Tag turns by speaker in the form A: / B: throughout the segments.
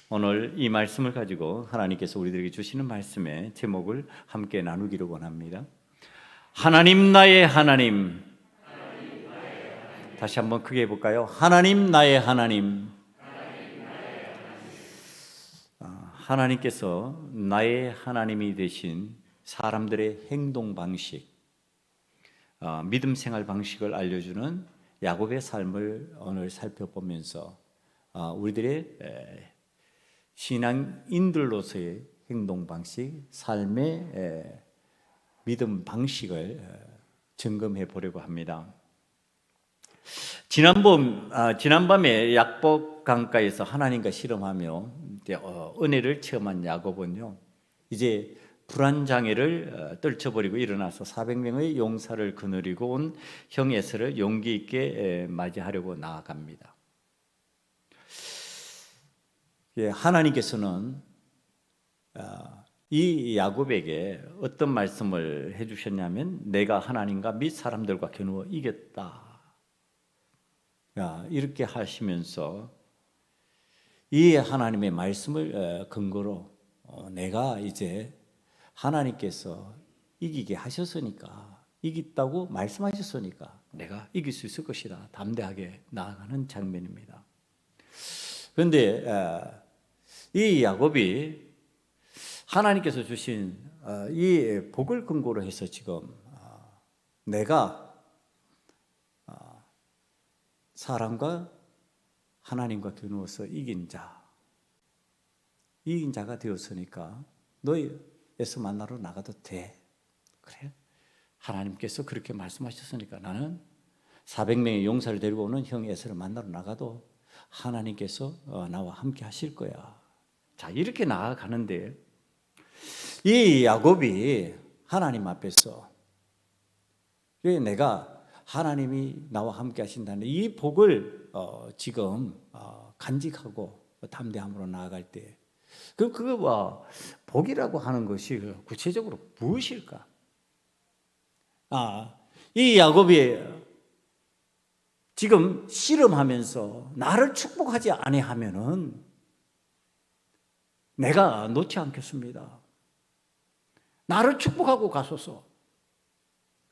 A: 오늘 이 말씀을 가지고 하나님께서 우리들에게 주시는 말씀의 제목을 함께 나누기를 원합니다. 하나님 나의 하나님. 다시 한번 크게 해볼까요? 하나님 나의 하나님. 하나님께서 나의 하나님이 되신 사람들의 행동 방식, 믿음 생활 방식을 알려주는 야곱의 삶을 오늘 살펴보면서 우리들의 신앙인들로서의 행동 방식, 삶의 믿음 방식을 점검해 보려고 합니다. 지난밤에 약복 강가에서 하나님과 씨름하며 은혜를 체험한 야곱은요, 이제 불안장애를 떨쳐버리고 일어나서 400명의 용사를 거느리고 온 형 에서를 용기 있게 맞이하려고 나아갑니다. 하나님께서는 이 야곱에게 어떤 말씀을 해주셨냐면, 내가 하나님과 및 사람들과 겨누어 이겼다, 이렇게 하시면서 이 하나님의 말씀을 근거로 내가 이제 하나님께서 이기게 하셨으니까, 이겼다고 말씀하셨으니까 내가 이길 수 있을 것이다, 담대하게 나아가는 장면입니다. 그런데 이 야곱이 하나님께서 주신 이 복을 근거로 해서 지금 내가 사람과 하나님과 겨누어서 이긴 자가 되었으니까 너희에서 만나러 나가도 돼. 그래? 하나님께서 그렇게 말씀하셨으니까 나는 400명의 용사를 데리고 오는 형 에서를 만나러 나가도 하나님께서 나와 함께 하실 거야. 자, 이렇게 나아가는데 이 야곱이 하나님 앞에서 내가 하나님이 나와 함께 하신다는 이 복을 지금 간직하고 담대함으로 나아갈 때 복이라고 하는 것이 구체적으로 무엇일까? 이 야곱이 지금 씨름하면서 나를 축복하지 아니하면은 내가 놓지 않겠습니다. 나를 축복하고 가소서.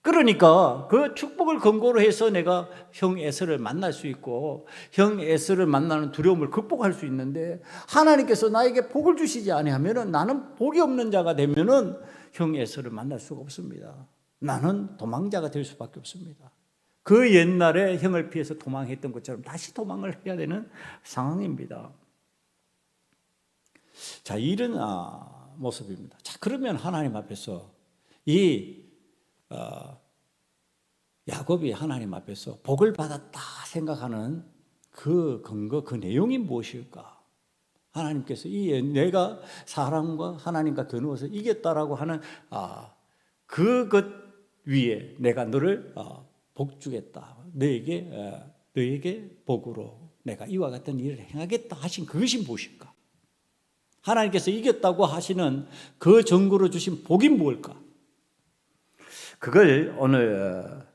A: 그러니까 그 축복을 근거로 해서 내가 형 에서를 만날 수 있고 형 에서를 만나는 두려움을 극복할 수 있는데, 하나님께서 나에게 복을 주시지 아니하면은 나는 복이 없는 자가 되면은 형 에서를 만날 수가 없습니다. 나는 도망자가 될 수밖에 없습니다. 그 옛날에 형을 피해서 도망했던 것처럼 다시 도망을 해야 되는 상황입니다. 자, 이런 모습입니다. 자, 그러면 하나님 앞에서 야곱이 하나님 앞에서 복을 받았다 생각하는 그 근거, 그 내용이 무엇일까? 하나님께서 내가 사람과 하나님과 겨누어서 이겼다라고 하는 그것 위에 내가 너를 복 주겠다, 너에게 복으로 내가 이와 같은 일을 행하겠다 하신 그것이 무엇일까? 하나님께서 이겼다고 하시는 그 증거로 주신 복이 무엇일까? 그걸 오늘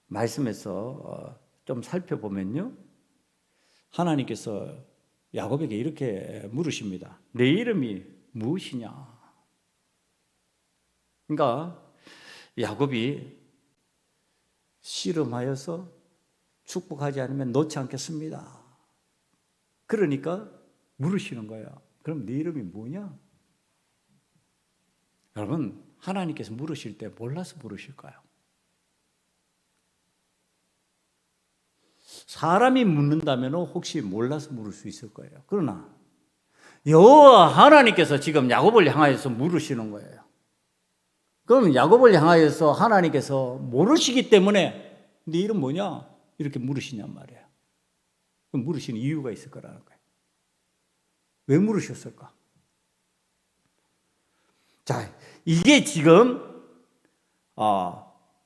A: 말씀에서 좀 살펴보면요, 하나님께서 야곱에게 이렇게 물으십니다. 내 이름이 무엇이냐? 그러니까 야곱이 씨름하여서 축복하지 않으면 놓지 않겠습니다. 그러니까 물으시는 거예요. 그럼 네 이름이 뭐냐? 여러분, 하나님께서 물으실 때 몰라서 물으실까요? 사람이 묻는다면 혹시 몰라서 물을 수 있을 거예요. 그러나 여호와 하나님께서 지금 야곱을 향하여서 물으시는 거예요. 그럼 야곱을 향하여서 하나님께서 모르시기 때문에 네 이름 뭐냐? 이렇게 물으시냔 말이에요. 그럼 물으시는 이유가 있을 거라는 거예요. 왜 물으셨을까? 자, 이게 지금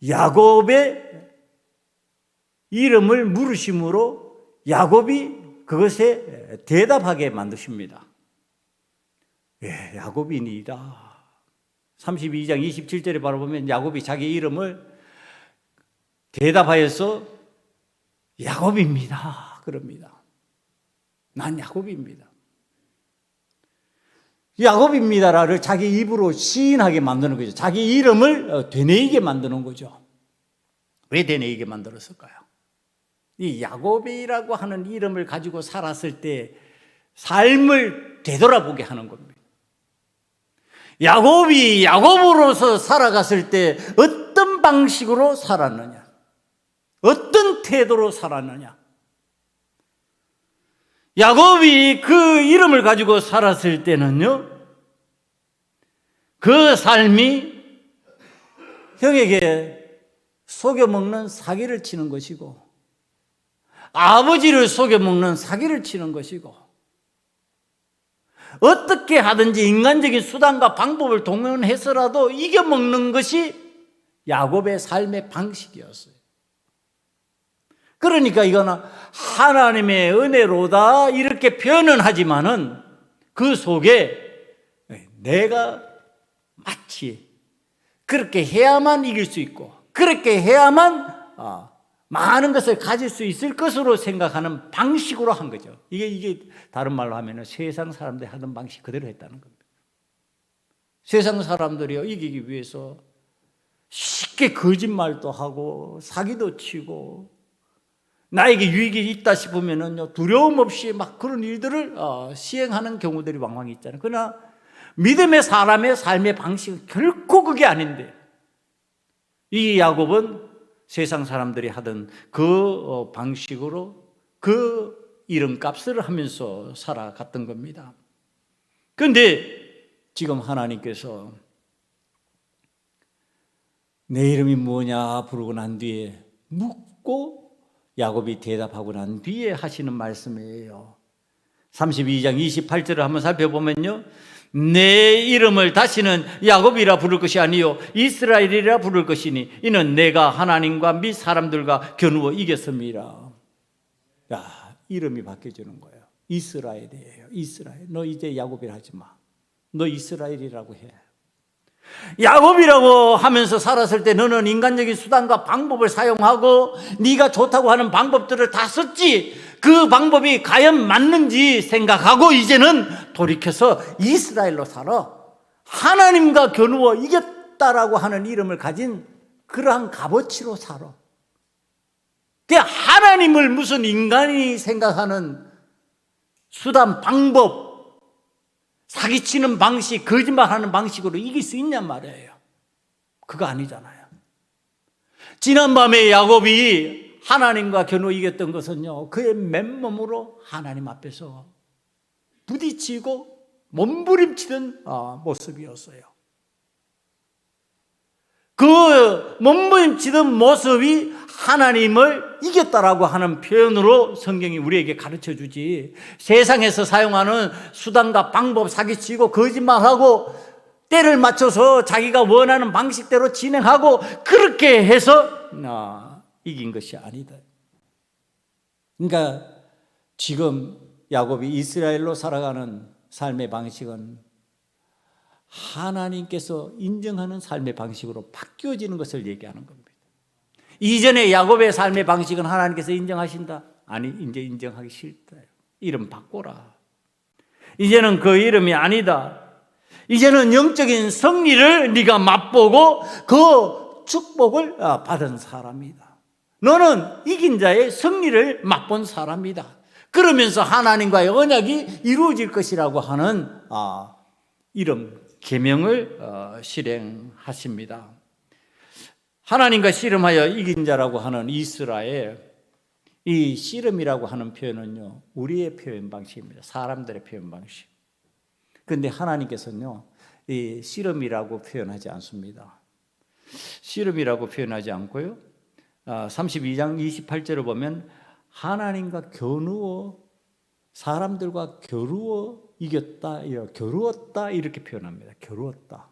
A: 야곱의 이름을 물으심으로 야곱이 그것에 대답하게 만드십니다. 예, 야곱이니이다. 32장 27절에 바라보면 야곱이 자기 이름을 대답하여서 야곱입니다 그럽니다. 난 야곱입니다. 야곱입니다라를 자기 입으로 시인하게 만드는 거죠. 자기 이름을 되뇌이게 만드는 거죠. 왜 되뇌이게 만들었을까요? 이 야곱이라고 하는 이름을 가지고 살았을 때 삶을 되돌아보게 하는 겁니다. 야곱이 야곱으로서 살아갔을 때 어떤 방식으로 살았느냐, 어떤 태도로 살았느냐. 야곱이 그 이름을 가지고 살았을 때는요, 그 삶이 형에게 속여먹는 사기를 치는 것이고, 아버지를 속여먹는 사기를 치는 것이고, 어떻게 하든지 인간적인 수단과 방법을 동원해서라도 이겨먹는 것이 야곱의 삶의 방식이었어요. 그러니까 이거는 하나님의 은혜로다 이렇게 표현은 하지만은 그 속에 내가 마치 그렇게 해야만 이길 수 있고, 그렇게 해야만 많은 것을 가질 수 있을 것으로 생각하는 방식으로 한 거죠. 이게 다른 말로 하면 세상 사람들이 하던 방식 그대로 했다는 겁니다. 세상 사람들이요, 이기기 위해서 쉽게 거짓말도 하고 사기도 치고, 나에게 유익이 있다 싶으면은요, 두려움 없이 막 그런 일들을 시행하는 경우들이 왕왕 있잖아요. 그러나 믿음의 사람의 삶의 방식은 결코 그게 아닌데, 이 야곱은 세상 사람들이 하던 그 방식으로 그 이름값을 하면서 살아갔던 겁니다. 그런데 지금 하나님께서 내 이름이 뭐냐 부르고 난 뒤에 묻고 야곱이 대답하고 난 뒤에 하시는 말씀이에요. 32장 28절을 한번 살펴보면요, 내 이름을 다시는 야곱이라 부를 것이 아니요 이스라엘이라 부를 것이니 이는 내가 하나님과 및 사람들과 겨누어 이겼습니다. 야, 이름이 바뀌어지는 거예요. 이스라엘이에요. 이스라엘. 너 이제 야곱이라 하지 마. 너 이스라엘이라고 해. 야곱이라고 하면서 살았을 때 너는 인간적인 수단과 방법을 사용하고 네가 좋다고 하는 방법들을 다 썼지. 그 방법이 과연 맞는지 생각하고 이제는 돌이켜서 이스라엘로 살아. 하나님과 겨누어 이겼다라고 하는 이름을 가진 그러한 값어치로 살아. 하나님을 무슨 인간이 생각하는 수단, 방법, 사기치는 방식, 거짓말하는 방식으로 이길 수 있냔 말이에요. 그거 아니잖아요. 지난밤에 야곱이 하나님과 겨누어 이겼던 것은요, 그의 맨몸으로 하나님 앞에서 부딪히고 몸부림치던 모습이었어요. 그 몸부림치던 모습이 하나님을 이겼다라고 하는 표현으로 성경이 우리에게 가르쳐 주지, 세상에서 사용하는 수단과 방법 사기치고 거짓말하고 때를 맞춰서 자기가 원하는 방식대로 진행하고 그렇게 해서 이긴 것이 아니다. 그러니까 지금 야곱이 이스라엘로 살아가는 삶의 방식은 하나님께서 인정하는 삶의 방식으로 바뀌어지는 것을 얘기하는 겁니다. 이전에 야곱의 삶의 방식은 하나님께서 인정하신다? 아니, 이제 인정하기 싫다. 이름 바꿔라. 이제는 그 이름이 아니다. 이제는 영적인 승리를 네가 맛보고 그 축복을 받은 사람이다. 너는 이긴 자의 승리를 맛본 사람이다. 그러면서 하나님과의 언약이 이루어질 것이라고 하는 이름 계명을 실행하십니다. 하나님과 씨름하여 이긴 자라고 하는 이스라엘, 이 씨름이라고 하는 표현은요, 우리의 표현 방식입니다. 사람들의 표현 방식. 그런데 하나님께서는요, 이 씨름이라고 표현하지 않습니다. 씨름이라고 표현하지 않고요, 32장 28절을 보면 하나님과 겨누어, 사람들과 겨루어 이겼다, 겨루었다 이렇게 표현합니다. 겨루었다.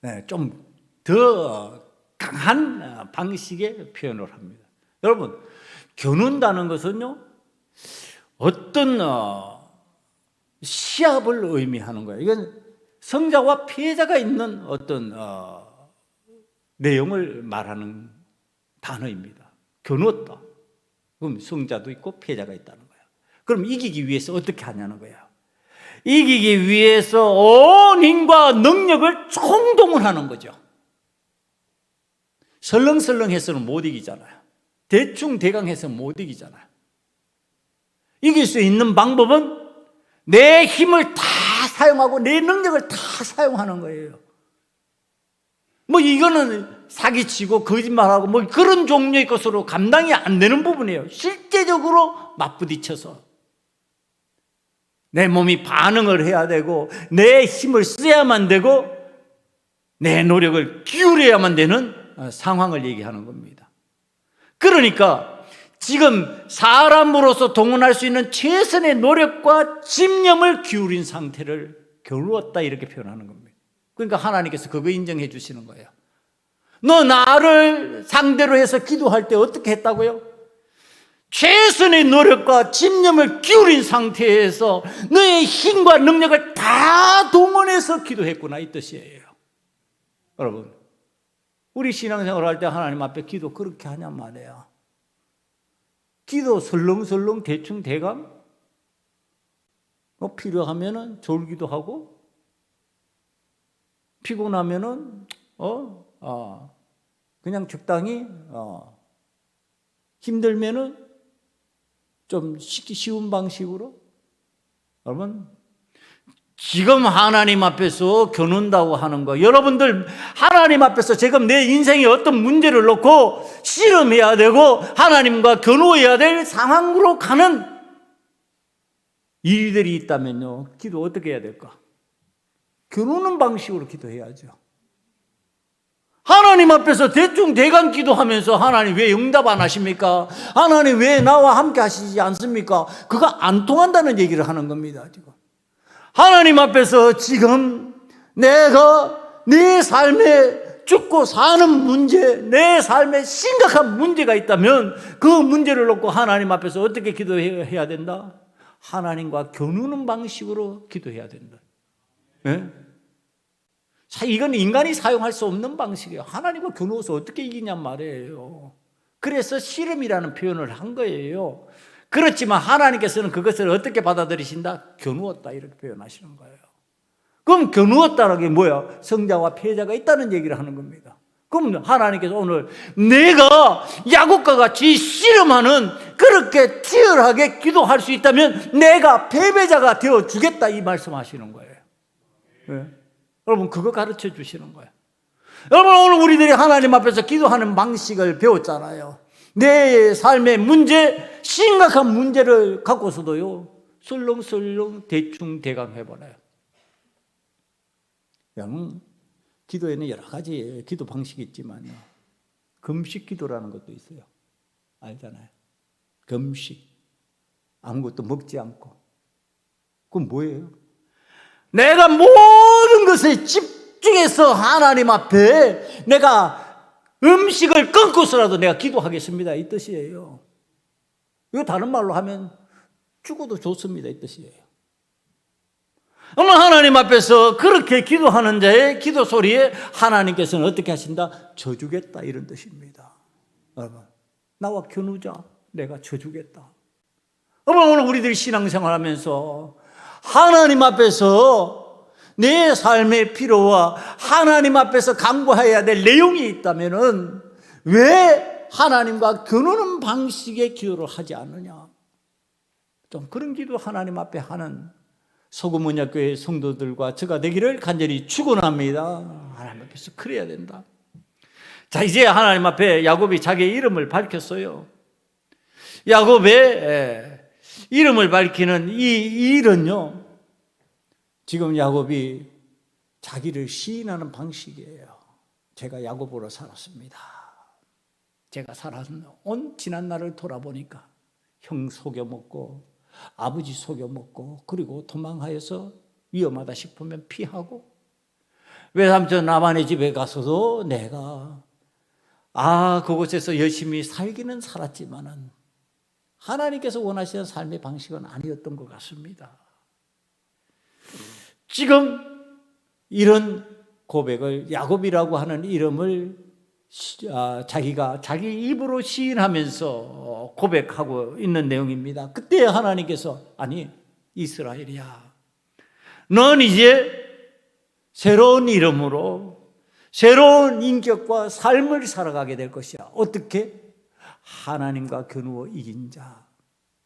A: 네, 좀 더 강한 방식의 표현을 합니다. 여러분, 겨눈다는 것은요, 어떤 시합을 의미하는 거예요. 이건 성자와 피해자가 있는 어떤 내용을 말하는 단어입니다. 겨누었다. 그럼 성자도 있고 피해자가 있다는 거예요. 그럼 이기기 위해서 어떻게 하냐는 거예요. 이기기 위해서 온 힘과 능력을 총동원하는 거죠. 설렁설렁해서는 못 이기잖아요. 대충대강해서는 못 이기잖아요. 이길 수 있는 방법은 내 힘을 다 사용하고 내 능력을 다 사용하는 거예요. 뭐 이거는 사기치고 거짓말하고 뭐 그런 종류의 것으로 감당이 안 되는 부분이에요. 실제적으로 맞부딪혀서 내 몸이 반응을 해야 되고 내 힘을 써야만 되고 내 노력을 기울여야만 되는 상황을 얘기하는 겁니다. 그러니까 지금 사람으로서 동원할 수 있는 최선의 노력과 집념을 기울인 상태를 겨루었다 이렇게 표현하는 겁니다. 그러니까 하나님께서 그거 인정해 주시는 거예요. 너 나를 상대로 해서 기도할 때 어떻게 했다고요? 최선의 노력과 집념을 기울인 상태에서 너의 힘과 능력을 다 동원해서 기도했구나 이 뜻이에요. 여러분, 우리 신앙생활 할 때 하나님 앞에 기도 그렇게 하냔 말이에요. 기도 설렁설렁 대충 대감 필요하면은 졸기도 하고 피곤하면은 그냥 적당히 힘들면은 좀 쉬운 방식으로. 여러분, 지금 하나님 앞에서 겨눈다고 하는 거, 여러분들 하나님 앞에서 지금 내 인생에 어떤 문제를 놓고 씨름해야 되고 하나님과 겨누어야 될 상황으로 가는 일들이 있다면요, 기도 어떻게 해야 될까? 겨누는 방식으로 기도해야죠. 하나님 앞에서 대충 대강 기도하면서 하나님 왜 응답 안 하십니까? 하나님 왜 나와 함께 하시지 않습니까? 그거 안 통한다는 얘기를 하는 겁니다. 지금 하나님 앞에서 지금 내가 내 삶에 죽고 사는 문제, 내 삶에 심각한 문제가 있다면 그 문제를 놓고 하나님 앞에서 어떻게 기도해야 된다? 하나님과 겨누는 방식으로 기도해야 된다. 네? 이건 인간이 사용할 수 없는 방식이에요. 하나님과 겨누어서 어떻게 이기냔 말이에요. 그래서 씨름이라는 표현을 한 거예요. 그렇지만 하나님께서는 그것을 어떻게 받아들이신다? 겨누었다 이렇게 표현하시는 거예요. 그럼 겨누었다는 게 뭐야? 성자와 패자가 있다는 얘기를 하는 겁니다. 그럼 하나님께서 오늘 내가 야곱과 같이 씨름하는 그렇게 치열하게 기도할 수 있다면 내가 패배자가 되어주겠다 이 말씀하시는 거예요. 네. 여러분, 그거 가르쳐 주시는 거예요. 여러분, 오늘 우리들이 하나님 앞에서 기도하는 방식을 배웠잖아요. 내 삶의 문제, 심각한 문제를 갖고서도요, 설렁설렁 대충 대강 해버려요. 기도에는 여러 가지 기도 방식이 있지만요, 금식 기도라는 것도 있어요. 알잖아요. 금식. 아무것도 먹지 않고. 그건 뭐예요? 내가 모든 것에 집중해서 하나님 앞에 내가 음식을 끊고서라도 내가 기도하겠습니다 이 뜻이에요. 이거 다른 말로 하면 죽어도 좋습니다 이 뜻이에요. 어머, 하나님 앞에서 그렇게 기도하는 자의 기도 소리에 하나님께서는 어떻게 하신다? 져주겠다 이런 뜻입니다. 여러분, 나와 겨누자. 내가 져주겠다. 오늘 우리들이 신앙생활하면서 하나님 앞에서 내 삶의 필요와 하나님 앞에서 강구해야 될 내용이 있다면은 왜 하나님과 겨누는 방식의 기도를 하지 않느냐? 좀 그런 기도 하나님 앞에 하는 소금언약교회 성도들과 저가 되기를 간절히 축원합니다. 하나님 앞에서 그래야 된다. 자, 이제 하나님 앞에 야곱이 자기의 이름을 밝혔어요. 야곱의 이름을 밝히는 이 일은요, 지금 야곱이 자기를 시인하는 방식이에요. 제가 야곱으로 살았습니다. 제가 살아온 지난 날을 돌아보니까 형 속여먹고 아버지 속여먹고 그리고 도망하여서 위험하다 싶으면 피하고 외삼촌 나만의 집에 가서도 내가 그곳에서 열심히 살기는 살았지만은 하나님께서 원하시는 삶의 방식은 아니었던 것 같습니다. 지금 이런 고백을 야곱이라고 하는 이름을 자기가 자기 입으로 시인하면서 고백하고 있는 내용입니다. 그때 하나님께서 아니 이스라엘이야, 넌 이제 새로운 이름으로 새로운 인격과 삶을 살아가게 될 것이야. 어떻게? 하나님과 겨누어 이긴 자.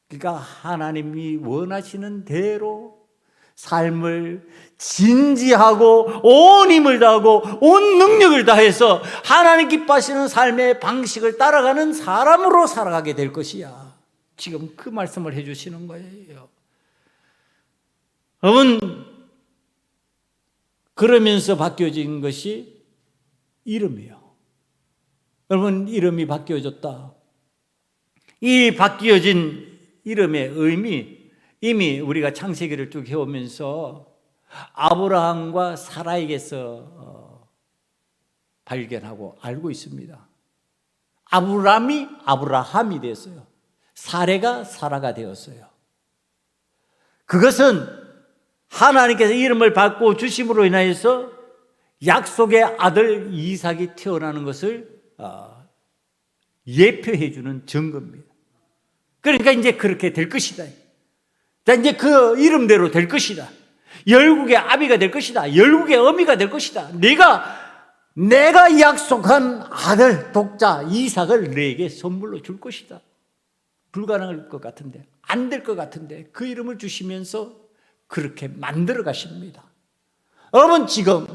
A: 그러니까 하나님이 원하시는 대로 삶을 진지하고 온 힘을 다하고 온 능력을 다해서 하나님 기뻐하시는 삶의 방식을 따라가는 사람으로 살아가게 될 것이야. 지금 그 말씀을 해주시는 거예요. 여러분, 그러면서 바뀌어진 것이 이름이에요. 여러분, 이름이 바뀌어졌다. 이 바뀌어진 이름의 의미, 이미 우리가 창세기를 쭉 해오면서 아브라함과 사라에게서 발견하고 알고 있습니다. 아브라함이 아브라함이 되었어요. 사레가 사라가 되었어요. 그것은 하나님께서 이름을 받고 주심으로 인하여서 약속의 아들 이삭이 태어나는 것을 예표해 주는 증거입니다. 그러니까 이제 그렇게 될 것이다. 자, 이제 그 이름대로 될 것이다. 열국의 아비가 될 것이다. 열국의 어미가 될 것이다. 내가 약속한 아들 독자 이삭을 너에게 선물로 줄 것이다. 불가능할 것 같은데, 안 될 것 같은데 그 이름을 주시면서 그렇게 만들어 가십니다. 여러분, 지금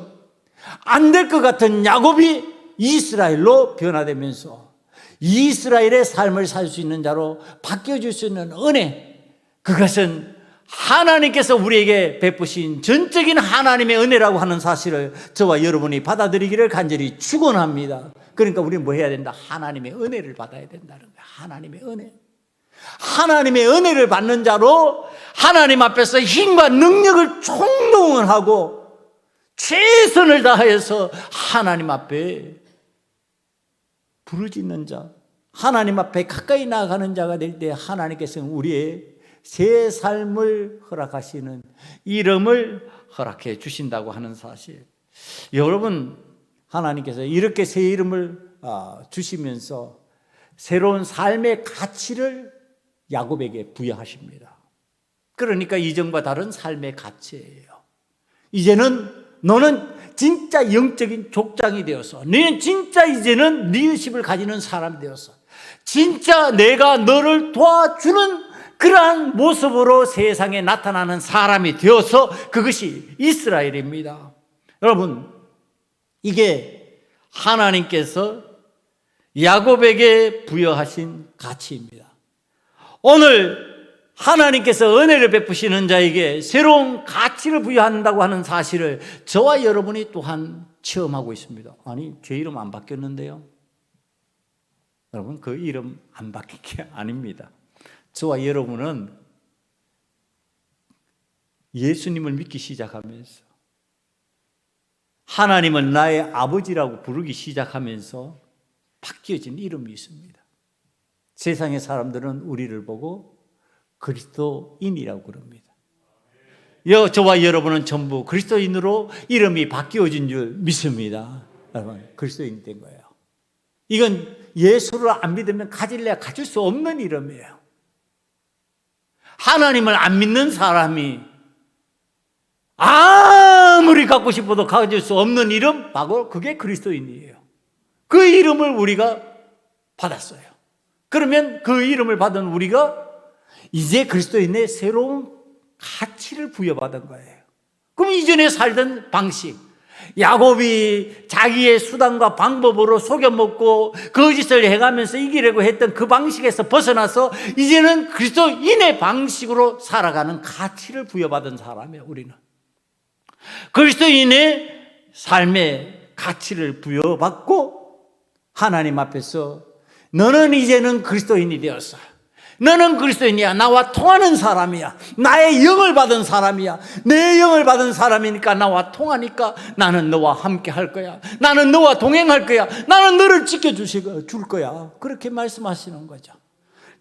A: 안 될 것 같은 야곱이 이스라엘로 변화되면서 이스라엘의 삶을 살 수 있는 자로 바뀌어질 수 있는 은혜, 그것은 하나님께서 우리에게 베푸신 전적인 하나님의 은혜라고 하는 사실을 저와 여러분이 받아들이기를 간절히 축원합니다. 그러니까 우리는 뭐 해야 된다? 하나님의 은혜를 받아야 된다는 거예요. 하나님의 은혜. 하나님의 은혜를 받는 자로 하나님 앞에서 힘과 능력을 총동원하고 최선을 다해서 하나님 앞에 부르짖는 자, 하나님 앞에 가까이 나아가는 자가 될 때 하나님께서는 우리의 새 삶을 허락하시는 이름을 허락해 주신다고 하는 사실. 여러분, 하나님께서 이렇게 새 이름을 주시면서 새로운 삶의 가치를 야곱에게 부여하십니다. 그러니까 이전과 다른 삶의 가치예요. 이제는 너는 진짜 영적인 족장이 되어서, 너는 진짜 이제는 리더십을 가지는 사람이 되어서, 진짜 내가 너를 도와주는 그러한 모습으로 세상에 나타나는 사람이 되어서, 그것이 이스라엘입니다. 여러분, 이게 하나님께서 야곱에게 부여하신 가치입니다. 오늘 하나님께서 은혜를 베푸시는 자에게 새로운 가치를 부여한다고 하는 사실을 저와 여러분이 또한 체험하고 있습니다. 아니, 제 이름 안 바뀌었는데요? 여러분, 그 이름 안 바뀐 게 아닙니다. 저와 여러분은 예수님을 믿기 시작하면서, 하나님은 나의 아버지라고 부르기 시작하면서 바뀌어진 이름이 있습니다. 세상의 사람들은 우리를 보고 그리스도인이라고 그럽니다. 저와 여러분은 전부 그리스도인으로 이름이 바뀌어진 줄 믿습니다. 여러분, 그리스도인이 된 거예요. 이건 예수를 안 믿으면 가질래야 가질 수 없는 이름이에요. 하나님을 안 믿는 사람이 아무리 갖고 싶어도 가질 수 없는 이름, 바로 그게 그리스도인이에요. 그 이름을 우리가 받았어요. 그러면 그 이름을 받은 우리가 이제 그리스도인의 새로운 가치를 부여받은 거예요. 그럼 이전에 살던 방식, 야곱이 자기의 수단과 방법으로 속여먹고 거짓을 행하면서 이기려고 했던 그 방식에서 벗어나서 이제는 그리스도인의 방식으로 살아가는 가치를 부여받은 사람이에요. 우리는 그리스도인의 삶의 가치를 부여받고 하나님 앞에서 너는 이제는 그리스도인이 되었어. 너는 그리스도인이야. 나와 통하는 사람이야. 나의 영을 받은 사람이야. 내 영을 받은 사람이니까 나와 통하니까 나는 너와 함께 할 거야. 나는 너와 동행할 거야. 나는 너를 지켜줄 거야. 그렇게 말씀하시는 거죠.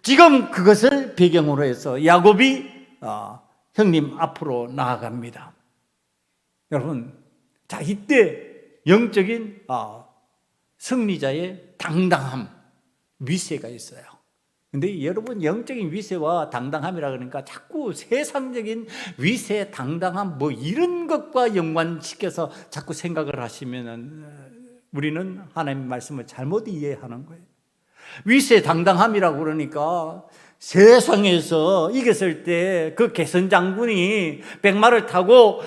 A: 지금 그것을 배경으로 해서 야곱이 형님 앞으로 나아갑니다. 여러분, 자, 이때 영적인 승리자의 당당함, 위세가 있어요. 근데 여러분, 영적인 위세와 당당함이라 그러니까 자꾸 세상적인 위세, 당당함 뭐 이런 것과 연관시켜서 자꾸 생각을 하시면은 우리는 하나님의 말씀을 잘못 이해하는 거예요. 위세, 당당함이라고 그러니까 세상에서 이겼을 때 그 개선 장군이 백마를 타고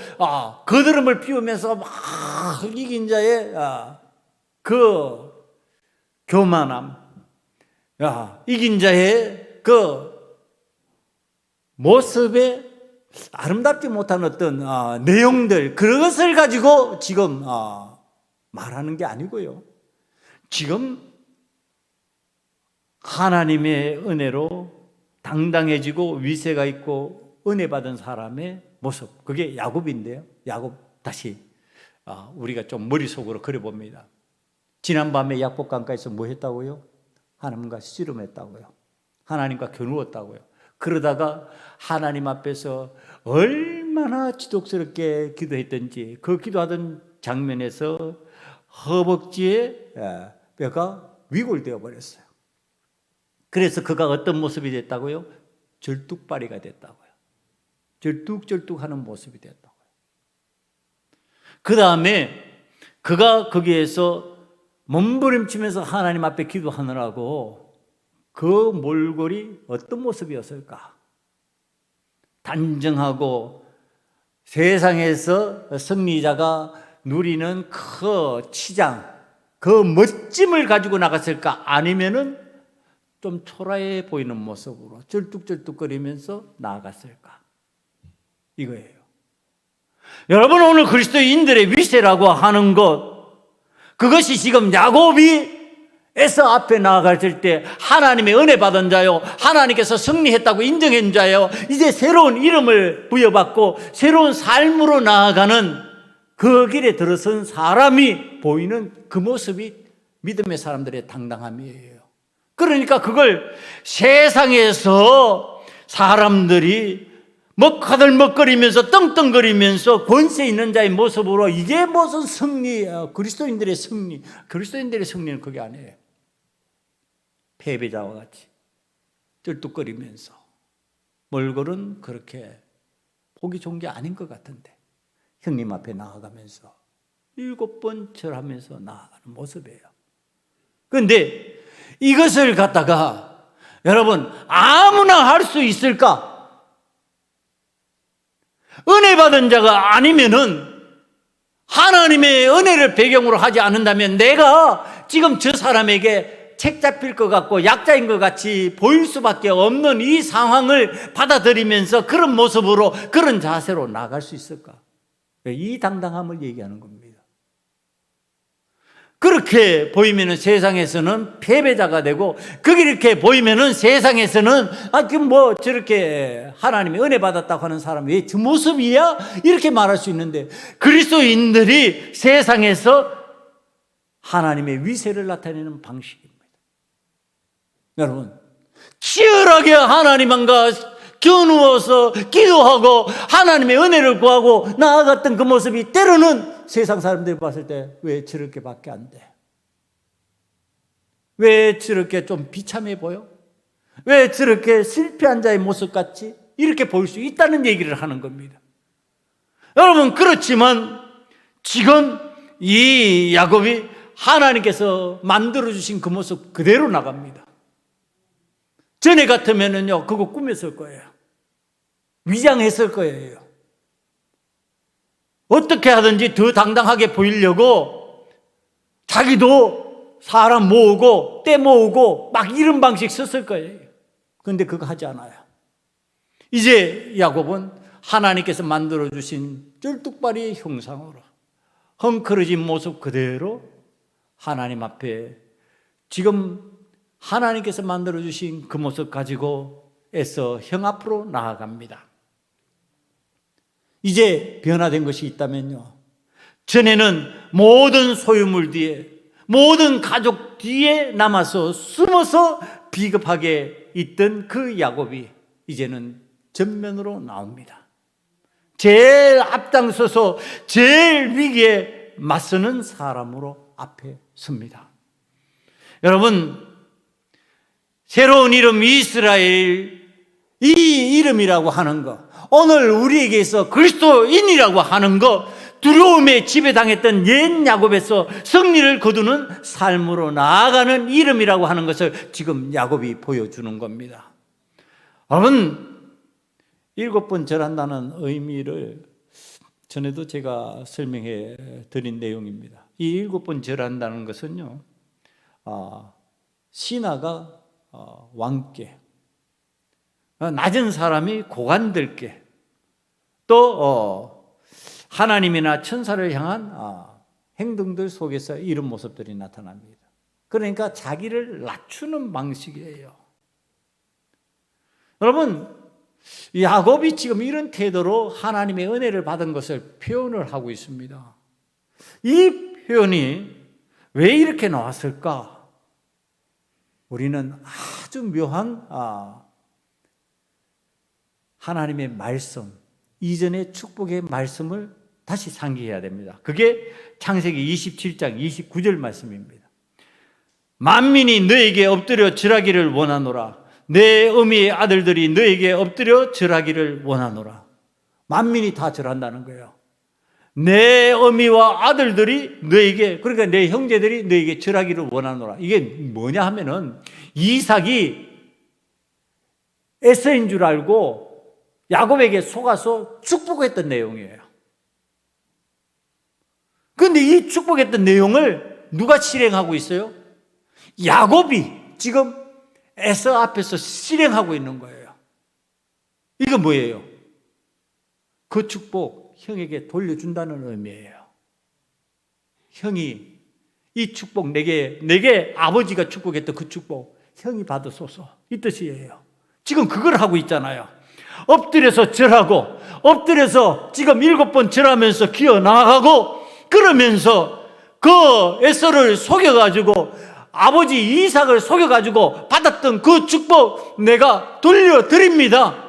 A: 거드름을 피우면서 막 이긴 자의 그 교만함, 이긴 자의 그 모습에 아름답지 못한 어떤 내용들, 그것을 가지고 지금 말하는 게 아니고요. 지금 하나님의 은혜로 당당해지고 위세가 있고 은혜 받은 사람의 모습, 그게 야곱인데요. 야곱, 다시 우리가 좀 머릿속으로 그려봅니다. 지난밤에 약복강가에서 뭐 했다고요? 하나님과 씨름했다고요. 하나님과 겨누었다고요. 그러다가 하나님 앞에서 얼마나 지독스럽게 기도했던지, 그 기도하던 장면에서 허벅지에 뼈가 위골되어 버렸어요. 그래서 그가 어떤 모습이 됐다고요? 절뚝발이가 됐다고요. 절뚝절뚝하는 모습이 됐다고요. 그 다음에 그가 거기에서 몸부림치면서 하나님 앞에 기도하느라고 그 몰골이 어떤 모습이었을까? 단정하고 세상에서 승리자가 누리는 그 치장, 그 멋짐을 가지고 나갔을까? 아니면은 좀 초라해 보이는 모습으로 절뚝절뚝거리면서 나아갔을까? 이거예요. 여러분, 오늘 그리스도인들의 위세라고 하는 것, 그것이 지금 야곱이 에서 앞에 나아갔을 때 하나님의 은혜 받은 자요, 하나님께서 승리했다고 인정한 자요, 이제 새로운 이름을 부여받고 새로운 삶으로 나아가는 그 길에 들어선 사람이 보이는 그 모습이 믿음의 사람들의 당당함이에요. 그러니까 그걸 세상에서 사람들이 먹거리면서 떵떵거리면서 권세 있는 자의 모습으로 이게 무슨 승리야? 그리스도인들의 승리. 그리스도인들의 승리는 그게 아니에요. 패배자와 같이 쩔뚝거리면서 몰골은 그렇게 보기 좋은 게 아닌 것 같은데 형님 앞에 나아가면서 7번 절하면서 나아가는 모습이에요. 그런데 이것을 갖다가 여러분, 아무나 할 수 있을까? 은혜 받은 자가 아니면은, 하나님의 은혜를 배경으로 하지 않는다면 내가 지금 저 사람에게 책 잡힐 것 같고 약자인 것 같이 보일 수밖에 없는 이 상황을 받아들이면서 그런 모습으로, 그런 자세로 나갈 수 있을까? 이 당당함을 얘기하는 겁니다. 그렇게 보이면은 세상에서는 패배자가 되고, 그렇게 보이면은 세상에서는 그럼 뭐 저렇게 하나님의 은혜 받았다고 하는 사람 왜 저 모습이야? 이렇게 말할 수 있는데, 그리스도인들이 세상에서 하나님의 위세를 나타내는 방식입니다. 여러분, 치열하게 하나님과 겨누어서 기도하고 하나님의 은혜를 구하고 나아갔던 그 모습이 때로는 세상 사람들이 봤을 때 왜 저렇게밖에 안 돼? 왜 저렇게 좀 비참해 보여? 왜 저렇게 실패한 자의 모습 같지? 이렇게 보일 수 있다는 얘기를 하는 겁니다. 여러분, 그렇지만 지금 이 야곱이 하나님께서 만들어주신 그 모습 그대로 나갑니다. 전에 같으면은요, 그거 꾸몄을 거예요. 위장했을 거예요. 어떻게 하든지 더 당당하게 보이려고 자기도 사람 모으고 때 모으고 막 이런 방식 썼을 거예요. 그런데 그거 하지 않아요. 이제 야곱은 하나님께서 만들어주신 쩔뚝발이의 형상으로 헝클어진 모습 그대로 하나님 앞에 지금 하나님께서 만들어주신 그 모습 가지고 애써 형 앞으로 나아갑니다. 이제 변화된 것이 있다면요, 전에는 모든 소유물 뒤에, 모든 가족 뒤에 남아서 숨어서 비겁하게 있던 그 야곱이 이제는 전면으로 나옵니다. 제일 앞장서서 제일 위기에 맞서는 사람으로 앞에 섭니다. 여러분, 새로운 이름 이스라엘, 이 이름이라고 하는 것, 오늘 우리에게서 그리스도인이라고 하는 것, 두려움에 지배당했던 옛 야곱에서 승리를 거두는 삶으로 나아가는 이름이라고 하는 것을 지금 야곱이 보여주는 겁니다. 여러분, 7번 절한다는 의미를 전에도 제가 설명해 드린 내용입니다. 이 7번 절한다는 것은요, 신하가 왕께, 낮은 사람이 고관들께, 또 하나님이나 천사를 향한 행동들 속에서 이런 모습들이 나타납니다. 그러니까 자기를 낮추는 방식이에요. 여러분, 야곱이 지금 이런 태도로 하나님의 은혜를 받은 것을 표현을 하고 있습니다. 이 표현이 왜 이렇게 나왔을까? 우리는 아주 묘한 하나님의 말씀, 이전의 축복의 말씀을 다시 상기해야 됩니다. 그게 창세기 27장 29절 말씀입니다. 만민이 너에게 엎드려 절하기를 원하노라. 내 어미의 아들들이 너에게 엎드려 절하기를 원하노라. 만민이 다 절한다는 거예요. 내 어미와 아들들이 너에게, 그러니까 내 형제들이 너에게 절하기를 원하노라. 이게 뭐냐 하면은 이삭이 에서인 줄 알고 야곱에게 속아서 축복했던 내용이에요. 그런데 이 축복했던 내용을 누가 실행하고 있어요? 야곱이 지금 에서 앞에서 실행하고 있는 거예요. 이거 뭐예요? 그 축복 형에게 돌려준다는 의미예요. 형이 이 축복 내게 아버지가 축복했던 그 축복 형이 받으소서, 이 뜻이에요. 지금 그걸 하고 있잖아요. 엎드려서 절하고, 엎드려서 지금 7번 절하면서 기어 나가고, 그러면서 그 에서를 속여가지고 아버지 이삭을 속여가지고 받았던 그 축복 내가 돌려드립니다.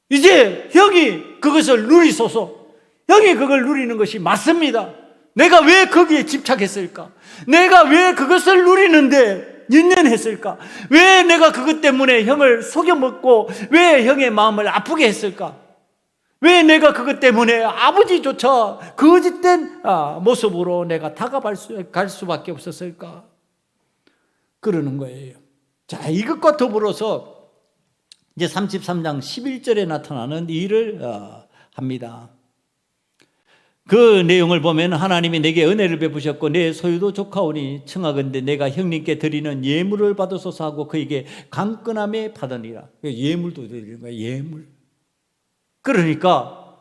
A: 이제 형이 그것을 누리소서. 형이 그걸 누리는 것이 맞습니다. 내가 왜 거기에 집착했을까? 내가 왜 그것을 누리는데 연연했을까? 왜 내가 그것 때문에 형을 속여먹고 왜 형의 마음을 아프게 했을까? 왜 내가 그것 때문에 아버지조차 거짓된 모습으로 내가 갈 수밖에 없었을까? 그러는 거예요. 자, 이것과 더불어서 이제 33장 11절에 나타나는 일을 합니다. 그 내용을 보면 하나님이 내게 은혜를 베푸셨고 내 소유도 조카오니 청하건대 내가 형님께 드리는 예물을 받으소서 하고 그에게 강건함에 받으니라. 예물도 드리는 거예요. 예물. 그러니까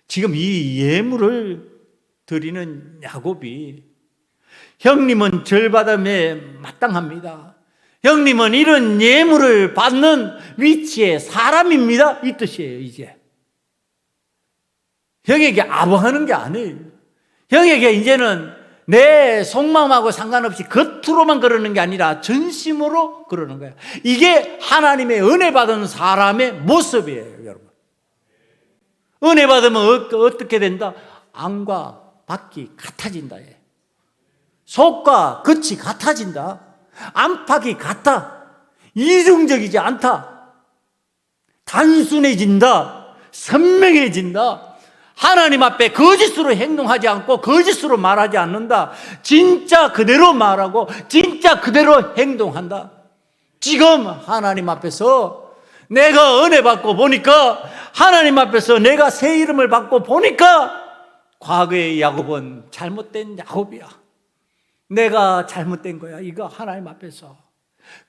A: 지금 이 예물을 드리는 야곱이 형님은 절받음에 마땅합니다. 형님은 이런 예물을 받는 위치의 사람입니다. 이 뜻이에요. 이제 형에게 아부하는 게 아니에요. 형에게 이제는 내 속마음하고 상관없이 겉으로만 그러는 게 아니라 전심으로 그러는 거예요. 이게 하나님의 은혜 받은 사람의 모습이에요, 여러분. 은혜 받으면 어떻게 된다? 안과 밖이 같아진다. 속과 겉이 같아진다. 안팎이 같다. 이중적이지 않다. 단순해진다. 선명해진다. 하나님 앞에 거짓으로 행동하지 않고 거짓으로 말하지 않는다. 진짜 그대로 말하고 진짜 그대로 행동한다. 지금 하나님 앞에서 내가 은혜 받고 보니까, 하나님 앞에서 내가 새 이름을 받고 보니까 과거의 야곱은 잘못된 야곱이야. 내가 잘못된 거야. 이거 하나님 앞에서.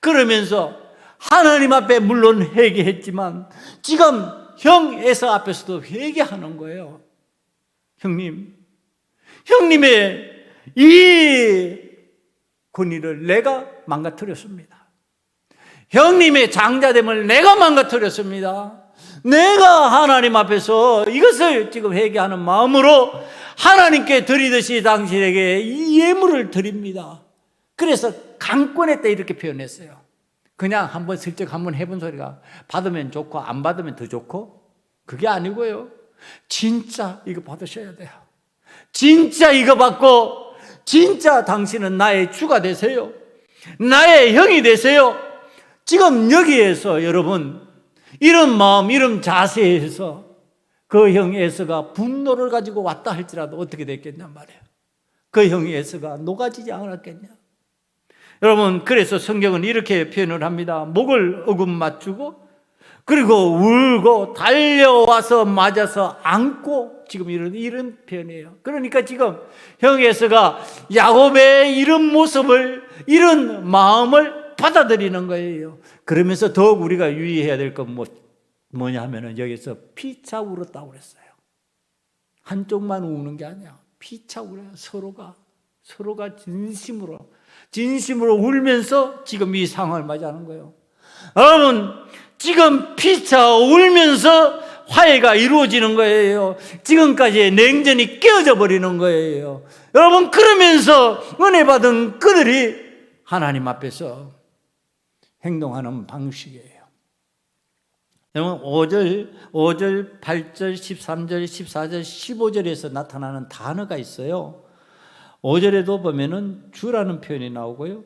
A: 그러면서 하나님 앞에 물론 회개했지만 지금 형 에서 앞에서도 회개하는 거예요. 형님의 이 권위를 내가 망가뜨렸습니다. 형님의 장자됨을 내가 망가뜨렸습니다. 내가 하나님 앞에서 이것을 지금 회개하는 마음으로 하나님께 드리듯이 당신에게 이 예물을 드립니다. 그래서 강권했다 이렇게 표현했어요. 그냥 한번 슬쩍 한번 해본 소리가 받으면 좋고 안 받으면 더 좋고 그게 아니고요. 진짜 이거 받으셔야 돼요. 진짜 이거 받고 진짜 당신은 나의 주가 되세요. 나의 형이 되세요. 지금 여기에서 여러분 이런 마음, 이런 자세에서 그 형 에서가 분노를 가지고 왔다 할지라도 어떻게 됐겠냔 말이에요. 그 형 에서가 녹아지지 않았겠냐. 여러분, 그래서 성경은 이렇게 표현을 합니다. 목을 어금 맞추고 그리고 울고 달려와서 맞아서 안고, 지금 이런 표현이에요. 그러니까 지금 형 에서가 야곱의 이런 모습을, 이런 마음을 받아들이는 거예요. 그러면서 더욱 우리가 유의해야 될 건 뭐냐 하면은 여기서 피차 울었다고 그랬어요. 한쪽만 우는 게 아니야. 피차 울어요. 서로가 진심으로 울면서 지금 이 상황을 맞이하는 거예요. 여러분, 지금 피차 울면서 화해가 이루어지는 거예요. 지금까지의 냉전이 깨어져 버리는 거예요. 여러분, 그러면서 은혜 받은 그들이 하나님 앞에서 행동하는 방식이에요. 여러분, 5절, 8절, 13절, 14절, 15절에서 나타나는 단어가 있어요. 5절에도 보면은 주라는 표현이 나오고요.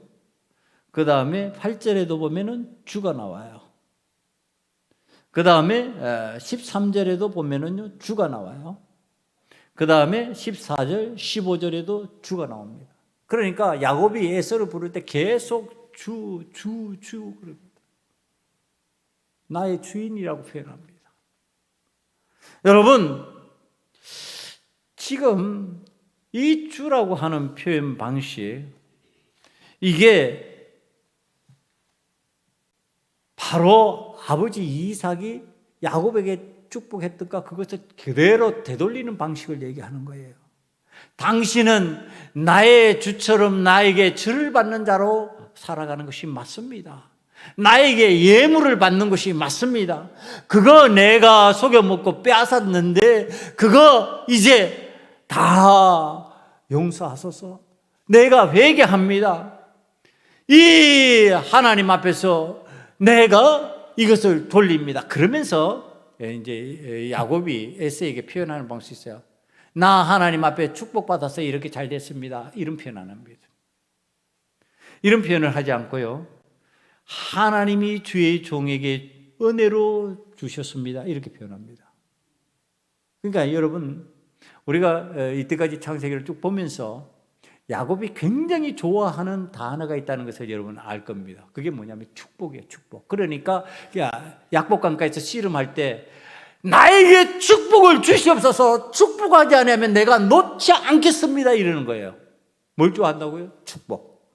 A: 그 다음에 8절에도 보면은 주가 나와요. 그 다음에 13절에도 보면은 주가 나와요. 그 다음에 14절, 15절에도 주가 나옵니다. 그러니까 야곱이 에서를 부를 때 계속 주 그럽니다. 나의 주인이라고 표현합니다. 여러분, 지금 이 주라고 하는 표현 방식, 이게 바로 아버지 이삭이 야곱에게 축복했던가 그것을 그대로 되돌리는 방식을 얘기하는 거예요. 당신은 나의 주처럼 나에게 주를 받는 자로 살아가는 것이 맞습니다. 나에게 예물을 받는 것이 맞습니다. 그거 내가 속여먹고 빼앗았는데 그거 이제 다 용서하소서. 내가 회개합니다. 이 하나님 앞에서 내가 이것을 돌립니다. 그러면서 이제 야곱이 에서에게 표현하는 방식이 있어요. 나 하나님 앞에 축복받아서 이렇게 잘 됐습니다. 이런 표현 안 합니다. 이런 표현을 하지 않고요. 하나님이 주의 종에게 은혜로 주셨습니다. 이렇게 표현합니다. 그러니까 여러분, 우리가 이때까지 창세기를 쭉 보면서 야곱이 굉장히 좋아하는 단어가 있다는 것을 여러분 알 겁니다. 그게 뭐냐면 축복이에요, 축복. 그러니까 약복강가에서 씨름할 때 나에게 축복을 주시옵소서, 축복하지 않으면 내가 놓지 않겠습니다 이러는 거예요. 뭘 좋아한다고요? 축복.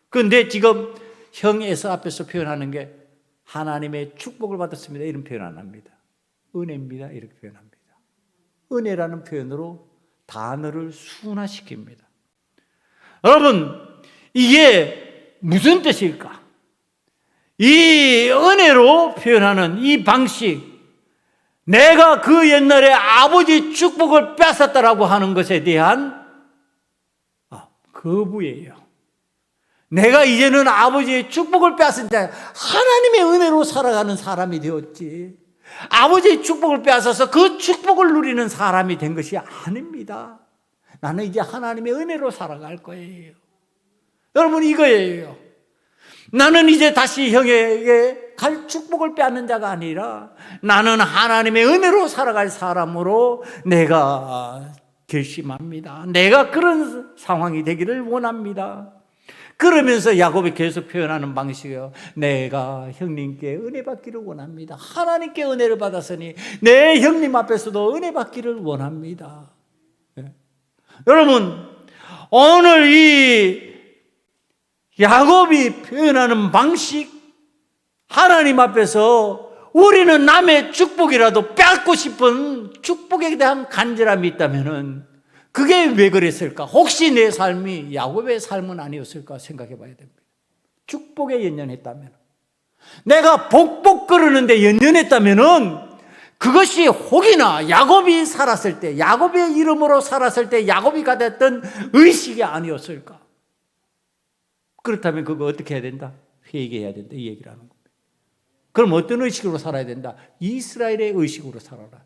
A: 그런데 지금 형 에서 앞에서 표현하는 게 하나님의 축복을 받았습니다 이런 표현 안 합니다. 은혜입니다 이렇게 표현합니다. 은혜라는 표현으로 단어를 순화시킵니다. 여러분, 이게 무슨 뜻일까? 이 은혜로 표현하는 이 방식, 내가 그 옛날에 아버지 축복을 뺏었다라고 하는 것에 대한 거부예요. 내가 이제는 아버지의 축복을 빼앗은 자, 하나님의 은혜로 살아가는 사람이 되었지, 아버지의 축복을 빼앗아서 그 축복을 누리는 사람이 된 것이 아닙니다. 나는 이제 하나님의 은혜로 살아갈 거예요. 여러분, 이거예요. 나는 이제 다시 형에게 갈 축복을 빼앗는 자가 아니라 나는 하나님의 은혜로 살아갈 사람으로 내가 결심합니다. 내가 그런 상황이 되기를 원합니다. 그러면서 야곱이 계속 표현하는 방식이에요. 내가 형님께 은혜 받기를 원합니다. 하나님께 은혜를 받았으니 내 형님 앞에서도 은혜 받기를 원합니다. 네. 여러분, 오늘 이 야곱이 표현하는 방식, 하나님 앞에서 우리는 남의 축복이라도 빼앗고 싶은 축복에 대한 간절함이 있다면은 그게 왜 그랬을까? 혹시 내 삶이 야곱의 삶은 아니었을까 생각해 봐야 됩니다. 축복에 연연했다면, 내가 복복 그러는데 연연했다면은 그것이 혹이나 야곱이 살았을 때, 야곱의 이름으로 살았을 때 야곱이 가졌던 의식이 아니었을까? 그렇다면 그거 어떻게 해야 된다? 회개해야 된다, 이 얘기를 하는 겁니다. 그럼 어떤 의식으로 살아야 된다? 이스라엘의 의식으로 살아라.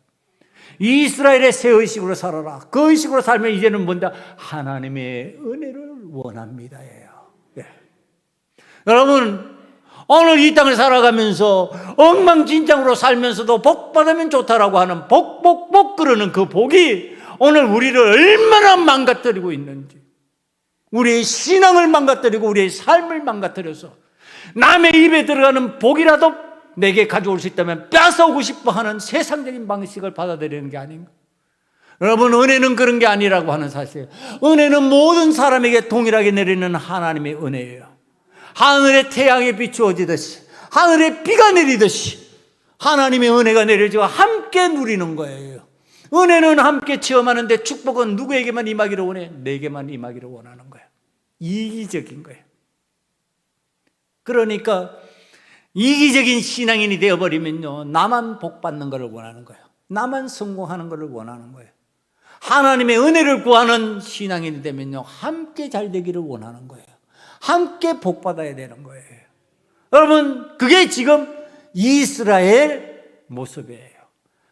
A: 이스라엘의 새 의식으로 살아라. 그 의식으로 살면 이제는 뭔다? 하나님의 은혜를 원합니다예요. 예. 여러분, 오늘 이 땅을 살아가면서 엉망진창으로 살면서도 복 받으면 좋다라고 하는 복 그러는 그 복이 오늘 우리를 얼마나 망가뜨리고 있는지, 우리의 신앙을 망가뜨리고 우리의 삶을 망가뜨려서 남의 입에 들어가는 복이라도 내게 가져올 수 있다면 뺏어오고 싶어 하는 세상적인 방식을 받아들이는 게 아닌가. 여러분, 은혜는 그런 게 아니라고 하는 사실. 은혜는 모든 사람에게 동일하게 내리는 하나님의 은혜예요. 하늘에 태양이 비추어지듯이, 하늘에 비가 내리듯이 하나님의 은혜가 내려지고 함께 누리는 거예요. 은혜는 함께 체험하는데 축복은 누구에게만 임하기를 원해? 내게만 임하기를 원하는 거예요. 이기적인 거예요. 그러니까 이기적인 신앙인이 되어버리면요, 나만 복 받는 것을 원하는 거예요. 나만 성공하는 것을 원하는 거예요. 하나님의 은혜를 구하는 신앙인이 되면요, 함께 잘 되기를 원하는 거예요. 함께 복 받아야 되는 거예요. 여러분, 그게 지금 이스라엘 모습이에요.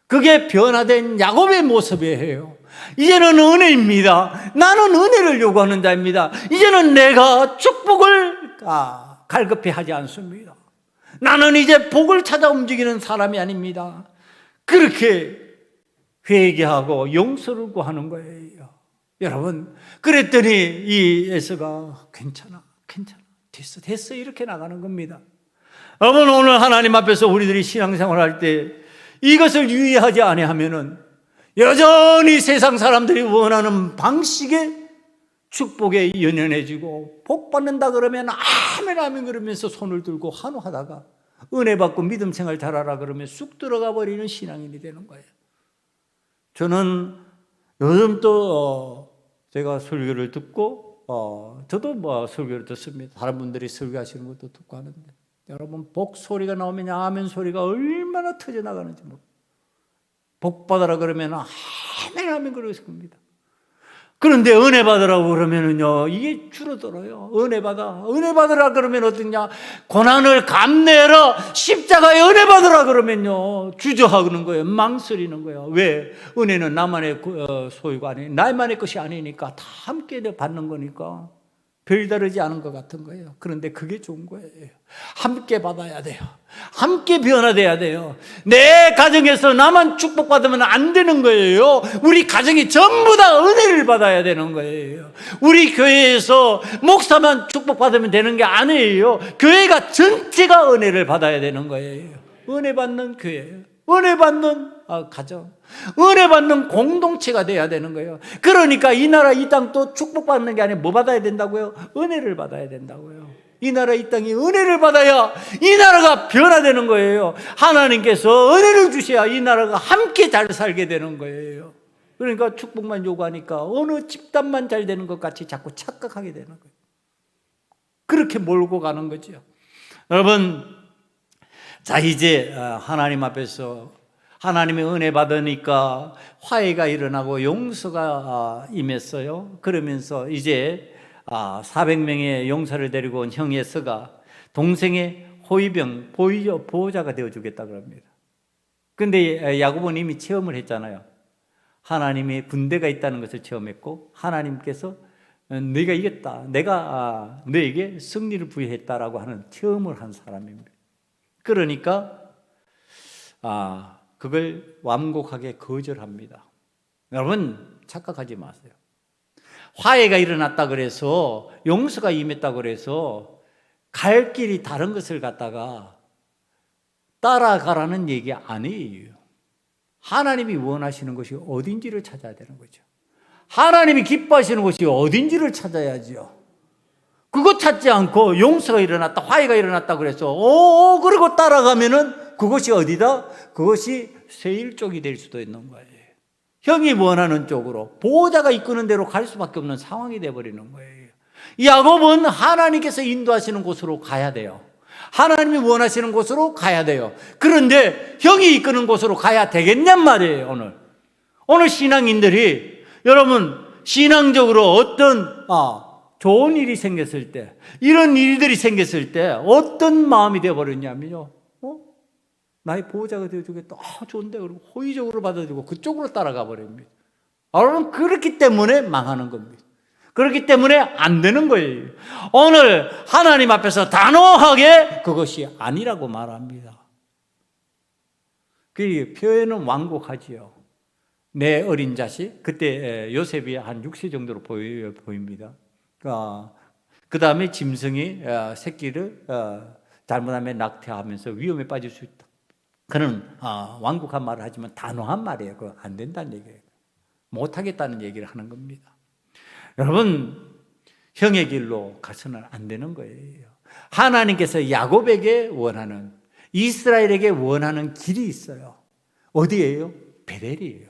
A: 그게 변화된 야곱의 모습이에요. 이제는 은혜입니다. 나는 은혜를 요구하는 자입니다. 이제는 내가 축복을 갈급해 하지 않습니다. 나는 이제 복을 찾아 움직이는 사람이 아닙니다. 그렇게 회개하고 용서를 구하는 거예요. 여러분, 그랬더니 이 에서가 괜찮아 됐어 이렇게 나가는 겁니다. 여러분, 오늘 하나님 앞에서 우리들이 신앙생활 할 때 이것을 유의하지 아니하면은 여전히 세상 사람들이 원하는 방식의 축복에 연연해지고 복 받는다 그러면 아멘 그러면서 손을 들고 환호하다가 은혜 받고 믿음 생활 잘하라 그러면 쑥 들어가 버리는 신앙인이 되는 거예요. 저는 요즘 또 제가 설교를 듣고 저도 설교를 듣습니다. 다른 분들이 설교하시는 것도 듣고 하는데, 여러분, 복 소리가 나오면 아멘 소리가 얼마나 터져나가는지 복 받으라 그러면 아멘 그러실 겁니다. 그런데 은혜 받으라고 그러면은요, 이게 줄어들어요. 은혜 받으라 그러면 어떠냐? 고난을 감내라, 십자가에 은혜 받으라 그러면요, 주저하는 거예요. 망설이는 거예요. 왜? 은혜는 나만의 소유가 아니, 나만의 것이 아니니까 다 함께 받는 거니까 별다르지 않은 것 같은 거예요. 그런데 그게 좋은 거예요. 함께 받아야 돼요. 함께 변화돼야 돼요. 내 가정에서 나만 축복받으면 안 되는 거예요. 우리 가정이 전부 다 은혜를 받아야 되는 거예요. 우리 교회에서 목사만 축복받으면 되는 게 아니에요. 교회가 전체가 은혜를 받아야 되는 거예요. 은혜 받는 교회, 은혜 받는 가정, 은혜 받는 공동체가 돼야 되는 거예요. 그러니까 이 나라 이 땅도 축복받는 게 아니라 뭐 받아야 된다고요? 은혜를 받아야 된다고요. 이 나라 이 땅이 은혜를 받아야 이 나라가 변화되는 거예요. 하나님께서 은혜를 주셔야 이 나라가 함께 잘 살게 되는 거예요. 그러니까 축복만 요구하니까 어느 집단만 잘 되는 것 같이 자꾸 착각하게 되는 거예요. 그렇게 몰고 가는 거죠. 여러분, 자, 이제 하나님 앞에서 하나님의 은혜 받으니까 화해가 일어나고 용서가 임했어요. 그러면서 이제 400명의 용사를 데리고 온 형 에서가 동생의 호위병 보호자가 되어주겠다고 합니다. 그런데 야곱은 이미 체험을 했잖아요. 하나님의 군대가 있다는 것을 체험했고, 하나님께서 네가 이겼다, 내가 너에게 승리를 부여했다라고 하는 체험을 한 사람입니다. 그러니까 그걸 완곡하게 거절합니다. 여러분, 착각하지 마세요. 화해가 일어났다 그래서, 용서가 임했다 그래서 갈 길이 다른 것을 갖다가 따라가라는 얘기 아니에요. 하나님이 원하시는 것이 어딘지를 찾아야 되는 거죠. 하나님이 기뻐하시는 것이 어딘지를 찾아야죠. 그거 찾지 않고 용서가 일어났다, 화해가 일어났다 그래서 그러고 따라가면은 그것이 어디다? 그것이 세일 쪽이 될 수도 있는 거예요. 형이 원하는 쪽으로, 보호자가 이끄는 대로 갈 수밖에 없는 상황이 되어버리는 거예요. 야곱은 하나님께서 인도하시는 곳으로 가야 돼요. 하나님이 원하시는 곳으로 가야 돼요. 그런데 형이 이끄는 곳으로 가야 되겠냔 말이에요. 오늘 신앙인들이, 여러분, 신앙적으로 어떤 좋은 일이 생겼을 때, 이런 일들이 생겼을 때 어떤 마음이 되어버렸냐면요, 나의 보호자가 되어주겠다, 좋은데, 그리고 호의적으로 받아주고 그쪽으로 따라가 버립니다. 여러분, 그렇기 때문에 망하는 겁니다. 그렇기 때문에 안 되는 거예요. 오늘 하나님 앞에서 단호하게 그것이 아니라고 말합니다. 그 표현은 완곡하지요. 내 어린 자식, 그때 요셉이 한 6세 정도로 보입니다. 그 다음에 짐승이 새끼를 잘못하면 낙태하면서 위험에 빠질 수 있다. 그는 완곡한 말을 하지만 단호한 말이에요. 그거 안 된다는 얘기예요. 못하겠다는 얘기를 하는 겁니다. 여러분, 형의 길로 가서는 안 되는 거예요. 하나님께서 야곱에게 원하는, 이스라엘에게 원하는 길이 있어요. 어디예요? 베델이에요.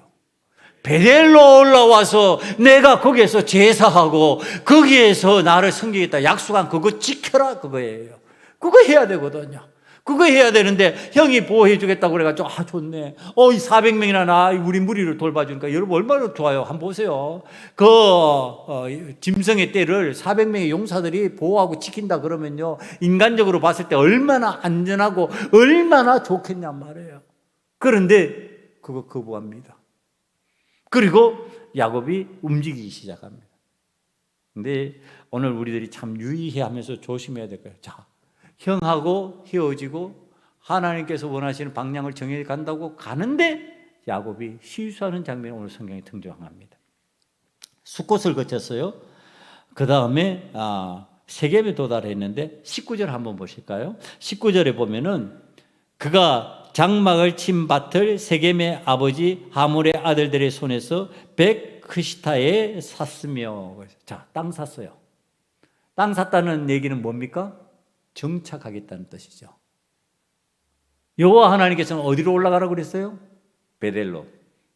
A: 베델로 올라와서 내가 거기에서 제사하고 거기에서 나를 섬기겠다 약속한 그거 지켜라, 그거예요. 그거 해야 되거든요. 그거 해야 되는데 형이 보호해 주겠다고 그래가지고 좋네. 이 400명이나 우리 무리를 돌봐주니까 여러분 얼마나 좋아요. 한번 보세요. 짐승의 떼를 400명의 용사들이 보호하고 지킨다 그러면요, 인간적으로 봤을 때 얼마나 안전하고 얼마나 좋겠냔 말이에요. 그런데 그거 거부합니다. 그리고 야곱이 움직이기 시작합니다. 근데 오늘 우리들이 참 유의해하면서 조심해야 될 거예요. 형하고 헤어지고 하나님께서 원하시는 방향을 정해 간다고 가는데 야곱이 실수하는 장면을 오늘 성경에 등장합니다. 숫곳을 거쳤어요. 그 다음에 세겜에 도달했는데 19절 한번 보실까요? 19절에 보면은 그가 장막을 친 밭을 세겜의 아버지 하물의 아들들의 손에서 백크시타에 샀으며, 땅 샀어요. 땅 샀다는 얘기는 뭡니까? 정착하겠다는 뜻이죠. 여호와 하나님께서는 어디로 올라가라고 그랬어요? 베델로.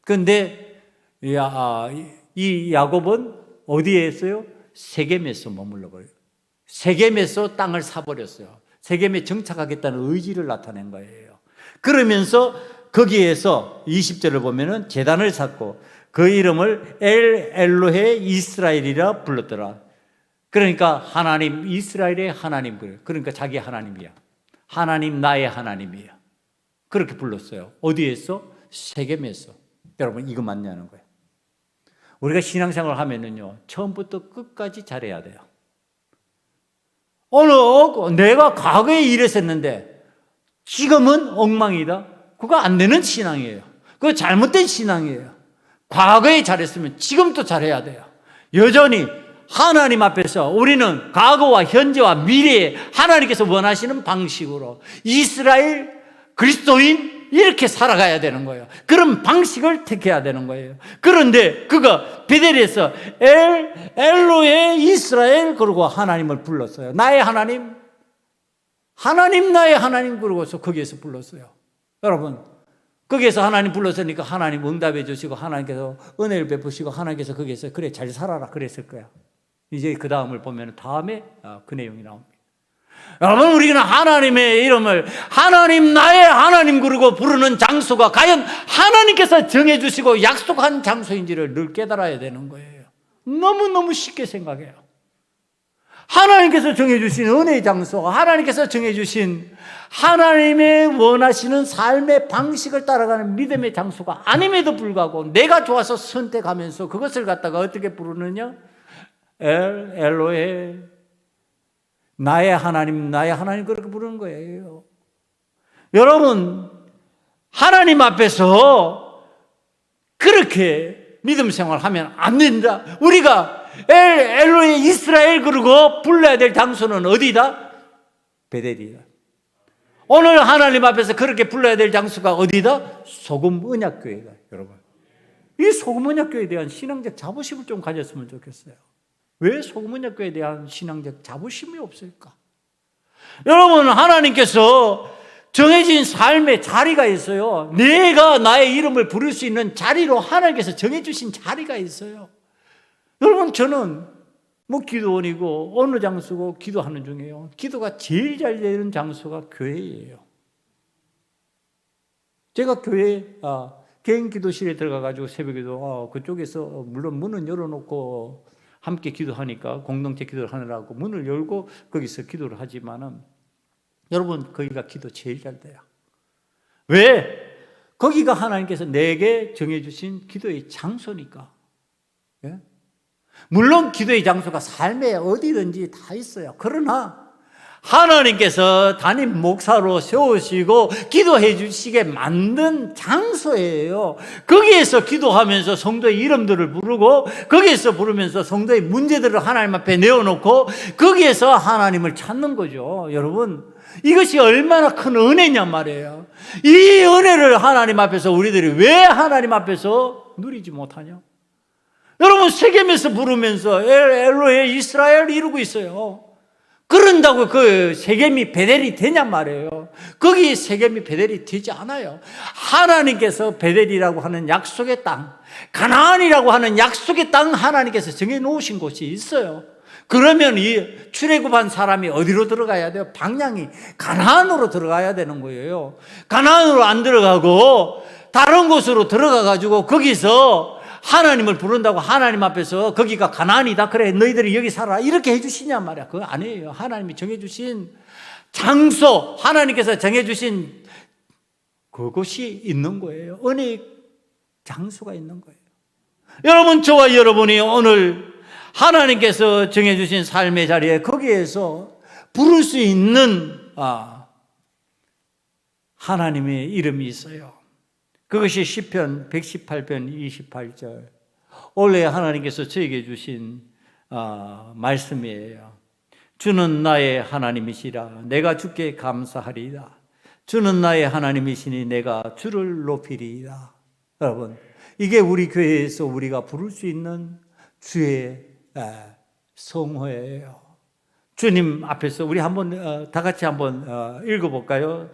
A: 그런데 이 야곱은 어디에 했어요? 세겜에서 머물러 버려요. 세겜에서 땅을 사버렸어요. 세겜에 정착하겠다는 의지를 나타낸 거예요. 그러면서 거기에서 20절을 보면은 제단을 샀고 그 이름을 엘로헤 이스라엘이라 불렀더라. 그러니까 하나님, 이스라엘의 하나님, 그러니까 자기 하나님이야. 하나님, 나의 하나님이야. 그렇게 불렀어요. 어디에서? 세겜에서. 여러분, 이거 맞냐는 거예요. 우리가 신앙생활을 하면은요, 처음부터 끝까지 잘해야 돼요. 내가 과거에 이랬었는데 지금은 엉망이다. 그거 안 되는 신앙이에요. 그거 잘못된 신앙이에요. 과거에 잘했으면 지금도 잘해야 돼요. 여전히 하나님 앞에서 우리는 과거와 현재와 미래에 하나님께서 원하시는 방식으로 이스라엘 그리스도인 이렇게 살아가야 되는 거예요. 그런 방식을 택해야 되는 거예요. 그런데 그가 베델에서 엘로의 이스라엘 그러고 하나님을 불렀어요. 나의 하나님, 하나님 나의 하나님 그러고서 거기에서 불렀어요. 여러분, 거기에서 하나님 불렀으니까 하나님 응답해 주시고 하나님께서 은혜를 베푸시고 하나님께서 거기에서 그래 잘 살아라 그랬을 거야. 이제 그 다음을 보면 다음에 그 내용이 나옵니다. 여러분, 우리는 하나님의 이름을 하나님 나의 하나님 그러고 부르는 장소가 과연 하나님께서 정해주시고 약속한 장소인지를 늘 깨달아야 되는 거예요. 너무너무 쉽게 생각해요. 하나님께서 정해주신 은혜의 장소가 하나님께서 정해주신 하나님의 원하시는 삶의 방식을 따라가는 믿음의 장소가 아님에도 불구하고 내가 좋아서 선택하면서 그것을 갖다가 어떻게 부르느냐? 엘로헤 나의 하나님 그렇게 부르는 거예요. 여러분, 하나님 앞에서 그렇게 믿음 생활하면 안 된다. 우리가 엘로헤 이스라엘 그러고 불러야 될 장소는 어디다? 베델이다. 오늘 하나님 앞에서 그렇게 불러야 될 장소가 어디다? 소금 언약교회다. 여러분, 이 소금 언약교회에 대한 신앙적 자부심을 좀 가졌으면 좋겠어요. 왜 소금 언약교회에 대한 신앙적 자부심이 없을까? 여러분, 하나님께서 정해진 삶의 자리가 있어요. 내가 나의 이름을 부를 수 있는 자리로 하나님께서 정해주신 자리가 있어요. 여러분, 저는 기도원이고 어느 장소고 기도하는 중이에요. 기도가 제일 잘 되는 장소가 교회예요. 제가 교회 개인 기도실에 들어가가지고 새벽에도 그쪽에서 물론 문은 열어놓고 함께 기도하니까 공동체 기도를 하느라고 문을 열고 거기서 기도를 하지만은 여러분, 거기가 기도 제일 잘 돼요. 왜? 거기가 하나님께서 내게 정해주신 기도의 장소니까. 예? 물론 기도의 장소가 삶에 어디든지 다 있어요. 그러나 하나님께서 담임 목사로 세우시고 기도해 주시게 만든 장소예요. 거기에서 기도하면서 성도의 이름들을 부르고 거기에서 부르면서 성도의 문제들을 하나님 앞에 내어놓고 거기에서 하나님을 찾는 거죠. 여러분, 이것이 얼마나 큰 은혜냐 말이에요. 이 은혜를 하나님 앞에서 우리들이 왜 하나님 앞에서 누리지 못하냐? 여러분, 세겜에서 부르면서 엘로헤 이스라엘 이루고 있어요. 그런다고 그 세겜이 베델이 되냐 말이에요. 거기 세겜이 베델이 되지 않아요. 하나님께서 베델이라고 하는 약속의 땅, 가나안이라고 하는 약속의 땅 하나님께서 정해놓으신 곳이 있어요. 그러면 이 출애굽한 사람이 어디로 들어가야 돼요? 방향이 가나안으로 들어가야 되는 거예요. 가나안으로 안 들어가고 다른 곳으로 들어가 가지고 거기서 하나님을 부른다고 하나님 앞에서 거기가 가나안이다, 그래 너희들이 여기 살아, 이렇게 해주시냐 말이야. 그거 아니에요. 하나님이 정해주신 장소, 하나님께서 정해주신 그곳이 있는 거예요. 은혜의 장소가 있는 거예요. 여러분, 저와 여러분이 오늘 하나님께서 정해주신 삶의 자리에 거기에서 부를 수 있는 하나님의 이름이 있어요. 그것이 시편 118편 28절 원래 하나님께서 저에게 주신 말씀이에요. 주는 나의 하나님이시라 내가 주께 감사하리이다. 주는 나의 하나님이시니 내가 주를 높이리이다. 여러분, 이게 우리 교회에서 우리가 부를 수 있는 주의 성호예요. 주님 앞에서 우리 한번 다 같이 한번 읽어볼까요?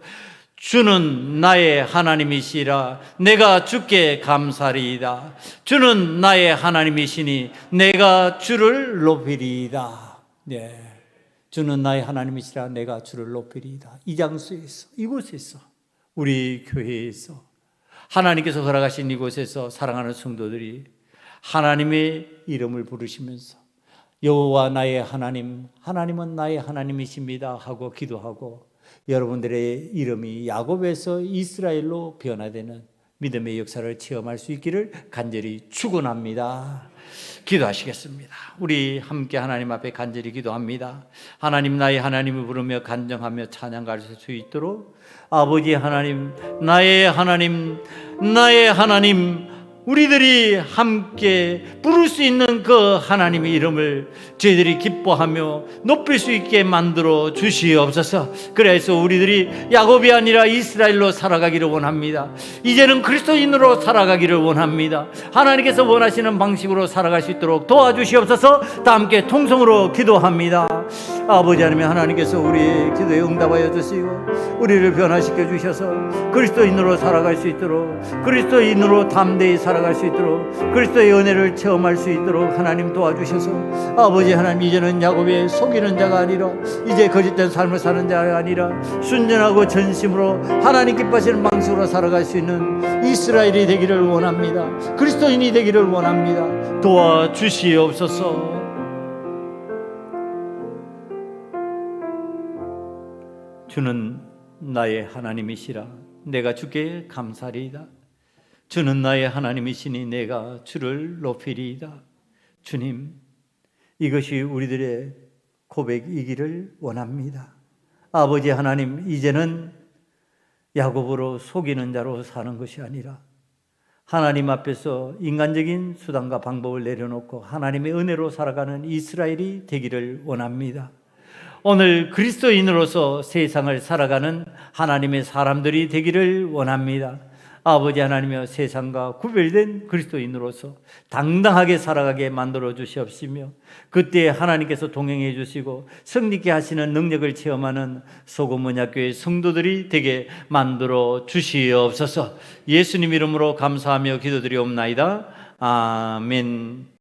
A: 주는 나의 하나님이시라 내가 주께 감사리이다. 주는 나의 하나님이시니 내가 주를 높이리이다. 네. 주는 나의 하나님이시라 내가 주를 높이리이다. 이 장소에서, 이곳에서, 우리 교회에서 하나님께서 허락하신 이곳에서 사랑하는 성도들이 하나님의 이름을 부르시면서 여호와 나의 하나님, 하나님은 나의 하나님이십니다 하고 기도하고 여러분들의 이름이 야곱에서 이스라엘로 변화되는 믿음의 역사를 체험할 수 있기를 간절히 축원합니다. 기도하시겠습니다. 우리 함께 하나님 앞에 간절히 기도합니다. 하나님, 나의 하나님을 부르며 간정하며 찬양 가르칠 수 있도록 아버지 하나님, 나의 하나님, 나의 하나님, 우리들이 함께 부를 수 있는 그 하나님의 이름을 저희들이 기뻐하며 높일 수 있게 만들어 주시옵소서. 그래서 우리들이 야곱이 아니라 이스라엘로 살아가기를 원합니다. 이제는 그리스도인으로 살아가기를 원합니다. 하나님께서 원하시는 방식으로 살아갈 수 있도록 도와주시옵소서. 다 함께 통성으로 기도합니다. 아버지 하나님, 하나님께서 우리의 기도에 응답하여 주시고 우리를 변화시켜 주셔서 그리스도인으로 살아갈 수 있도록, 그리스도인으로 담대히 살아갈 수 있도록, 그리스도의 은혜를 체험할 수 있도록 하나님 도와주셔서 아버지 하나님, 이제는 야곱의 속이는 자가 아니라 이제 거짓된 삶을 사는 자가 아니라 순전하고 전심으로 하나님 기뻐하시는 방식으로 살아갈 수 있는 이스라엘이 되기를 원합니다. 그리스도인이 되기를 원합니다. 도와주시옵소서. 주는 나의 하나님이시라 내가 주께 감사리이다. 주는 나의 하나님이시니 내가 주를 높이리이다. 주님, 이것이 우리들의 고백이기를 원합니다. 아버지 하나님, 이제는 야곱으로 속이는 자로 사는 것이 아니라 하나님 앞에서 인간적인 수단과 방법을 내려놓고 하나님의 은혜로 살아가는 이스라엘이 되기를 원합니다. 오늘 그리스도인으로서 세상을 살아가는 하나님의 사람들이 되기를 원합니다. 아버지 하나님이여, 세상과 구별된 그리스도인으로서 당당하게 살아가게 만들어 주시옵시며 그때 하나님께서 동행해 주시고 성립케 하시는 능력을 체험하는 소금언약교회 성도들이 되게 만들어 주시옵소서. 예수님 이름으로 감사하며 기도드리옵나이다. 아멘.